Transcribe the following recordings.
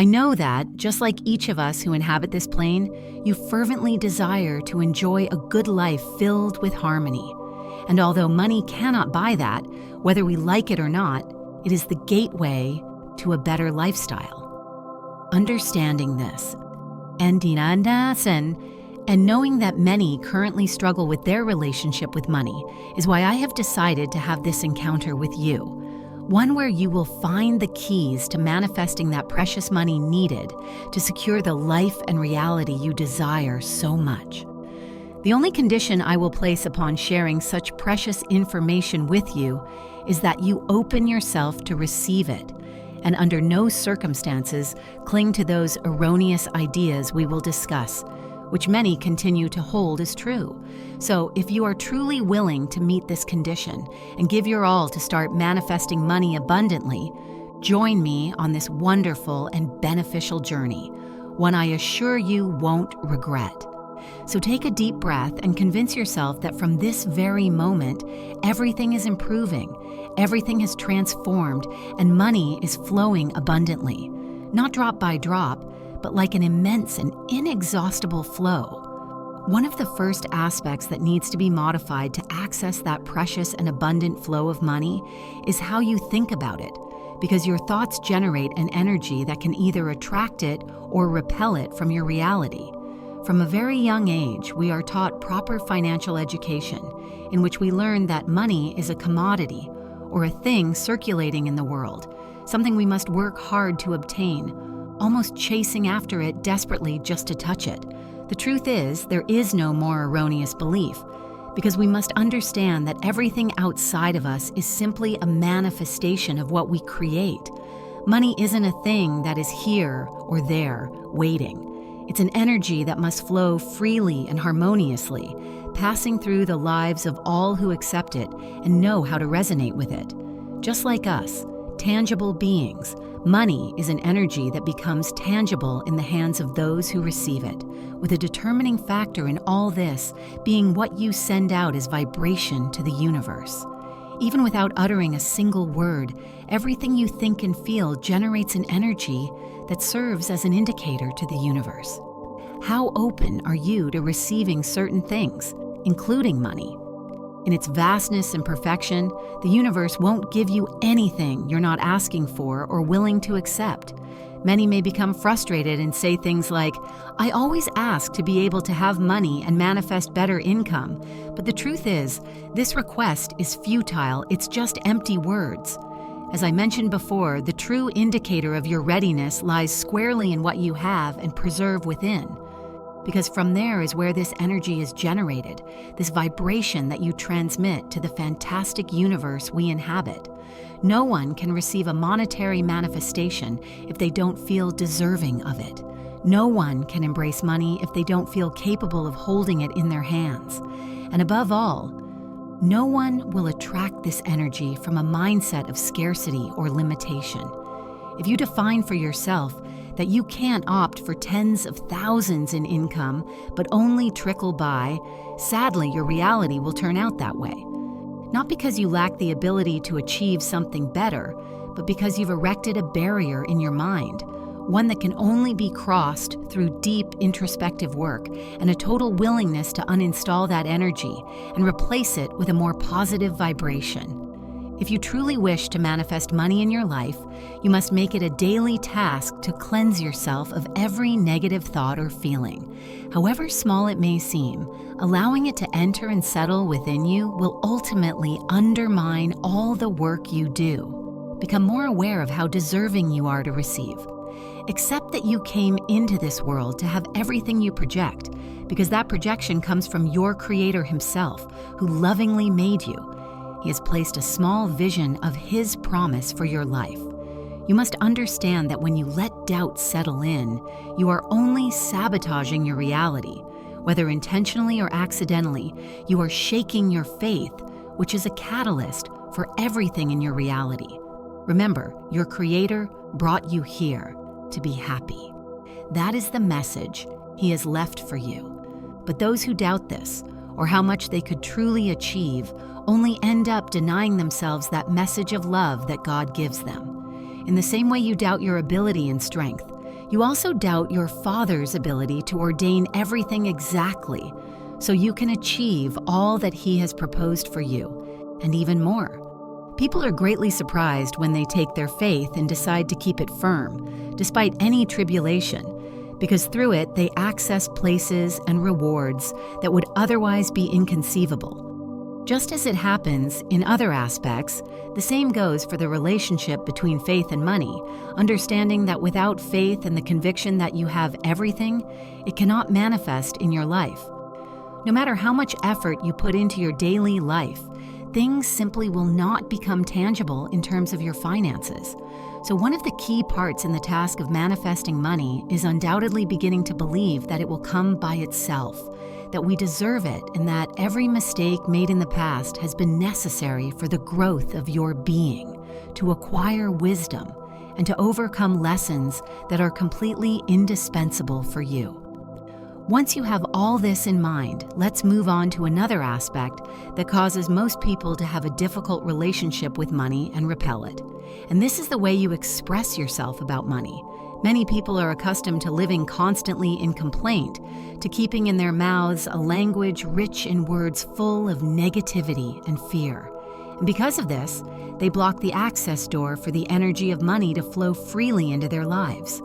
I know that, just like each of us who inhabit this plane, you fervently desire to enjoy a good life filled with harmony. And although money cannot buy that, whether we like it or not, it is the gateway to a better lifestyle. Understanding this, and knowing that many currently struggle with their relationship with money is why I have decided to have this encounter with you. One where you will find the keys to manifesting that precious money needed to secure the life and reality you desire so much. The only condition I will place upon sharing such precious information with you is that you open yourself to receive it, and under no circumstances cling to those erroneous ideas we will discuss, which many continue to hold as true. So if you are truly willing to meet this condition and give your all to start manifesting money abundantly, join me on this wonderful and beneficial journey, one I assure you won't regret. So take a deep breath and convince yourself that from this very moment, everything is improving, everything has transformed, and money is flowing abundantly, not drop by drop, but like an immense and inexhaustible flow. One of the first aspects that needs to be modified to access that precious and abundant flow of money is how you think about it, because your thoughts generate an energy that can either attract it or repel it from your reality. From a very young age, we are taught proper financial education, in which we learn that money is a commodity, or a thing circulating in the world, something we must work hard to obtain, almost chasing after it desperately just to touch it. The truth is, there is no more erroneous belief, because we must understand that everything outside of us is simply a manifestation of what we create. Money isn't a thing that is here or there, waiting. It's an energy that must flow freely and harmoniously, passing through the lives of all who accept it and know how to resonate with it. Just like us, tangible beings, money is an energy that becomes tangible in the hands of those who receive it, with a determining factor in all this being what you send out as vibration to the universe. Even without uttering a single word, everything you think and feel generates an energy that serves as an indicator to the universe. How open are you to receiving certain things, including money? In its vastness and perfection, the universe won't give you anything you're not asking for or willing to accept. Many may become frustrated and say things like, "I always ask to be able to have money and manifest better income." But the truth is, this request is futile, it's just empty words. As I mentioned before, the true indicator of your readiness lies squarely in what you have and preserve within. Because from there is where this energy is generated, this vibration that you transmit to the fantastic universe we inhabit. No one can receive a monetary manifestation if they don't feel deserving of it. No one can embrace money if they don't feel capable of holding it in their hands. And above all, no one will attract this energy from a mindset of scarcity or limitation. If you define for yourself that you can't opt for tens of thousands in income, but only trickle by, sadly, your reality will turn out that way. Not because you lack the ability to achieve something better, but because you've erected a barrier in your mind, one that can only be crossed through deep introspective work and a total willingness to uninstall that energy and replace it with a more positive vibration. If you truly wish to manifest money in your life, you must make it a daily task to cleanse yourself of every negative thought or feeling. However small it may seem, allowing it to enter and settle within you will ultimately undermine all the work you do. Become more aware of how deserving you are to receive. Accept that you came into this world to have everything you project, because that projection comes from your Creator Himself, who lovingly made you. He has placed a small vision of His promise for your life. You must understand that when you let doubt settle in, you are only sabotaging your reality. Whether intentionally or accidentally, you are shaking your faith, which is a catalyst for everything in your reality. Remember, your Creator brought you here to be happy. That is the message He has left for you. But those who doubt this, or how much they could truly achieve, only end up denying themselves that message of love that God gives them. In the same way you doubt your ability and strength, You also doubt your Father's ability to ordain everything exactly so you can achieve all that He has proposed for you, and even more. People are greatly surprised when they take their faith and decide to keep it firm, despite any tribulation, because through it they access places and rewards that would otherwise be inconceivable. Just as it happens in other aspects, the same goes for the relationship between faith and money, understanding that without faith and the conviction that you have everything, it cannot manifest in your life. No matter how much effort you put into your daily life, things simply will not become tangible in terms of your finances. So one of the key parts in the task of manifesting money is undoubtedly beginning to believe that it will come by itself, that we deserve it, and that every mistake made in the past has been necessary for the growth of your being, to acquire wisdom, and to overcome lessons that are completely indispensable for you. Once you have all this in mind, let's move on to another aspect that causes most people to have a difficult relationship with money and repel it. And this is the way you express yourself about money. Many people are accustomed to living constantly in complaint, to keeping in their mouths a language rich in words full of negativity and fear. And because of this, they block the access door for the energy of money to flow freely into their lives.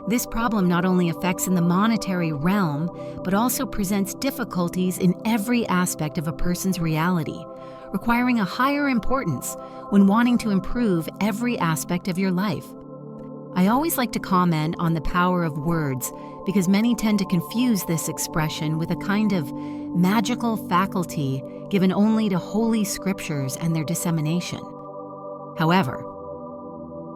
This problem not only affects in the monetary realm, but also presents difficulties in every aspect of a person's reality, requiring a higher importance when wanting to improve every aspect of your life. I always like to comment on the power of words because many tend to confuse this expression with a kind of magical faculty given only to holy scriptures and their dissemination. However,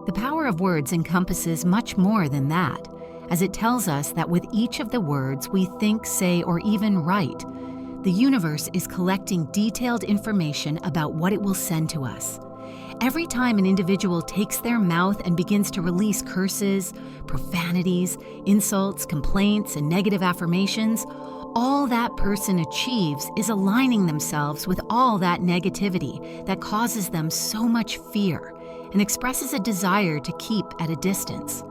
the power of words encompasses much more than that, as it tells us that with each of the words we think, say, or even write, the universe is collecting detailed information about what it will send to us. Every time an individual takes their mouth and begins to release curses, profanities, insults, complaints, and negative affirmations, all that person achieves is aligning themselves with all that negativity that causes them so much fear and expresses a desire to keep at a distance.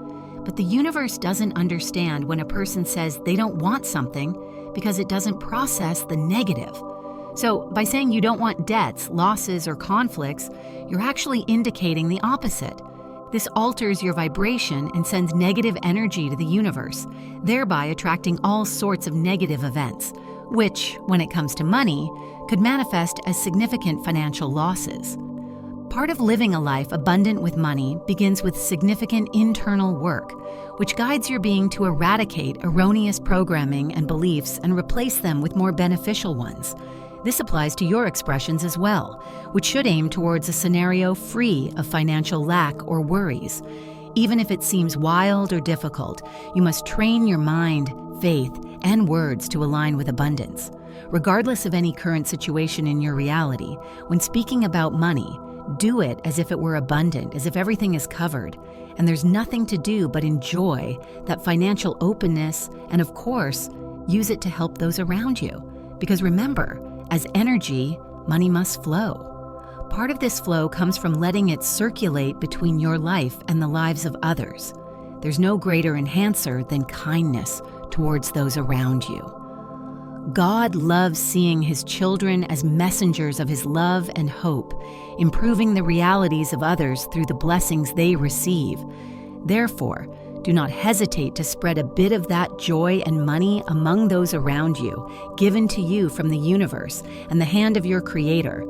But the universe doesn't understand when a person says they don't want something because it doesn't process the negative. So by saying you don't want debts, losses, or conflicts, you're actually indicating the opposite. This alters your vibration and sends negative energy to the universe, thereby attracting all sorts of negative events, which, when it comes to money, could manifest as significant financial losses. Part of living a life abundant with money begins with significant internal work, which guides your being to eradicate erroneous programming and beliefs and replace them with more beneficial ones. This applies to your expressions as well, which should aim towards a scenario free of financial lack or worries. Even if it seems wild or difficult, you must train your mind, faith, and words to align with abundance. Regardless of any current situation in your reality, when speaking about money, do it as if it were abundant, as if everything is covered, and there's nothing to do but enjoy that financial openness and, of course, use it to help those around you. Because remember, as energy, money must flow. Part of this flow comes from letting it circulate between your life and the lives of others. There's no greater enhancer than kindness towards those around you. God loves seeing His children as messengers of His love and hope, improving the realities of others through the blessings they receive. Therefore, do not hesitate to spread a bit of that joy and money among those around you, given to you from the universe and the hand of your Creator.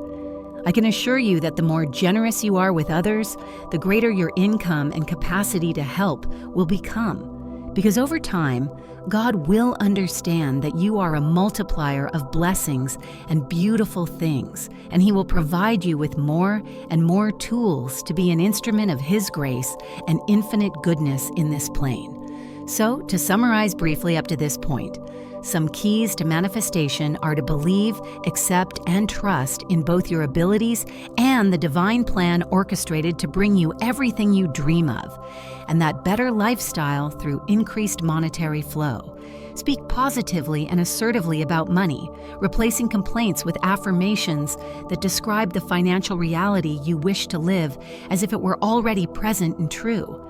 I can assure you that the more generous you are with others, the greater your income and capacity to help will become. Because over time, God will understand that you are a multiplier of blessings and beautiful things, and He will provide you with more and more tools to be an instrument of His grace and infinite goodness in this plane. So, to summarize briefly up to this point, some keys to manifestation are to believe, accept, and trust in both your abilities and the divine plan orchestrated to bring you everything you dream of, and that better lifestyle through increased monetary flow. Speak positively and assertively about money, replacing complaints with affirmations that describe the financial reality you wish to live as if it were already present and true.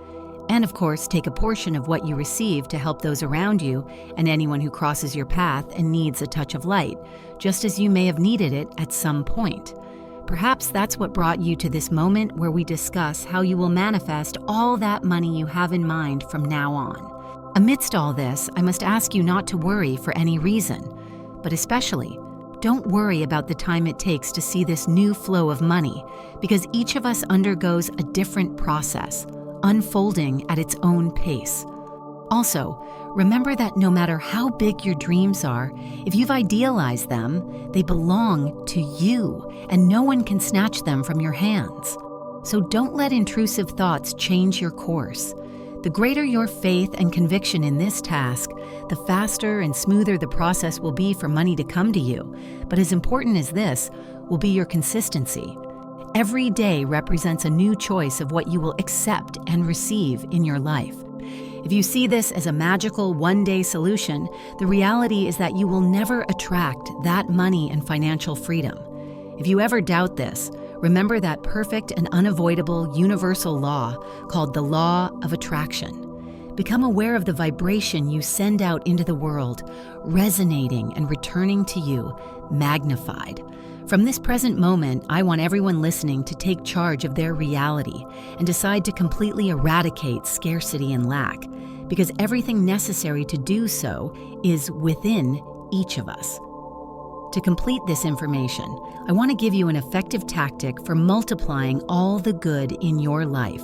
And of course, take a portion of what you receive to help those around you and anyone who crosses your path and needs a touch of light, just as you may have needed it at some point. Perhaps that's what brought you to this moment where we discuss how you will manifest all that money you have in mind from now on. Amidst all this, I must ask you not to worry for any reason, but especially, don't worry about the time it takes to see this new flow of money, because each of us undergoes a different process, unfolding at its own pace. Also, remember that no matter how big your dreams are, if you've idealized them, they belong to you, and no one can snatch them from your hands. So don't let intrusive thoughts change your course. The greater your faith and conviction in this task, the faster and smoother the process will be for money to come to you. But as important as this will be your consistency. Every day represents a new choice of what you will accept and receive in your life. If you see this as a magical one-day solution, the reality is that you will never attract that money and financial freedom. If you ever doubt this, remember that perfect and unavoidable universal law called the law of attraction. Become aware of the vibration you send out into the world, resonating and returning to you, magnified. From this present moment, I want everyone listening to take charge of their reality and decide to completely eradicate scarcity and lack, because everything necessary to do so is within each of us. To complete this information, I want to give you an effective tactic for multiplying all the good in your life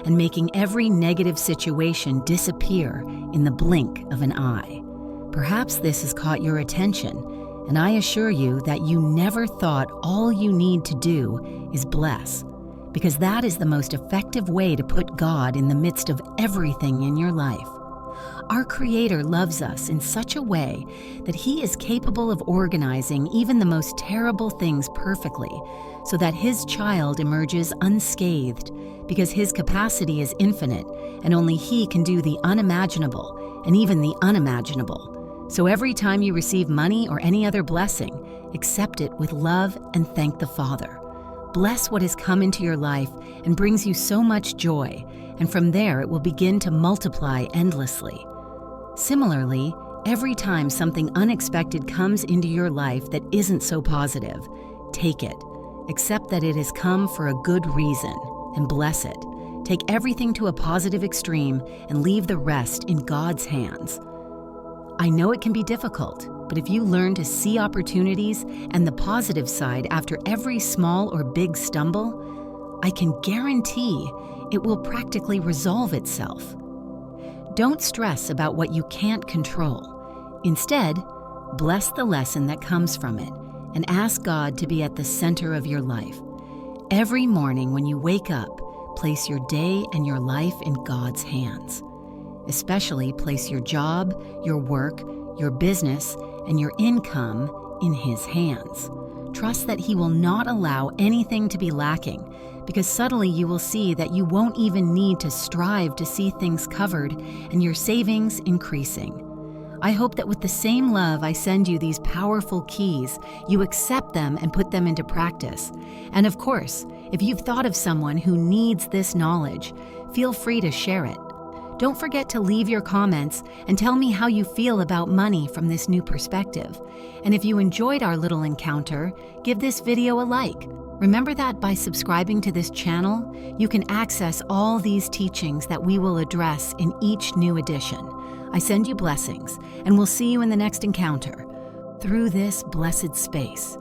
and making every negative situation disappear in the blink of an eye. Perhaps this has caught your attention, and I assure you that you never thought all you need to do is bless, because that is the most effective way to put God in the midst of everything in your life. Our Creator loves us in such a way that He is capable of organizing even the most terrible things perfectly, so that His child emerges unscathed, because His capacity is infinite, and only He can do the unimaginable and even the unimaginable. So every time you receive money or any other blessing, accept it with love and thank the Father. Bless what has come into your life and brings you so much joy, and from there it will begin to multiply endlessly. Similarly, every time something unexpected comes into your life that isn't so positive, take it. Accept that it has come for a good reason, and bless it. Take everything to a positive extreme and leave the rest in God's hands. I know it can be difficult, but if you learn to see opportunities and the positive side after every small or big stumble, I can guarantee it will practically resolve itself. Don't stress about what you can't control. Instead, bless the lesson that comes from it and ask God to be at the center of your life. Every morning when you wake up, place your day and your life in God's hands. Especially place your job, your work, your business, and your income in His hands. Trust that He will not allow anything to be lacking, because subtly you will see that you won't even need to strive to see things covered and your savings increasing. I hope that with the same love I send you these powerful keys, you accept them and put them into practice. And of course, if you've thought of someone who needs this knowledge, feel free to share it. Don't forget to leave your comments and tell me how you feel about money from this new perspective. And if you enjoyed our little encounter, give this video a like. Remember that by subscribing to this channel, you can access all these teachings that we will address in each new edition. I send you blessings, and we'll see you in the next encounter. Through this blessed space,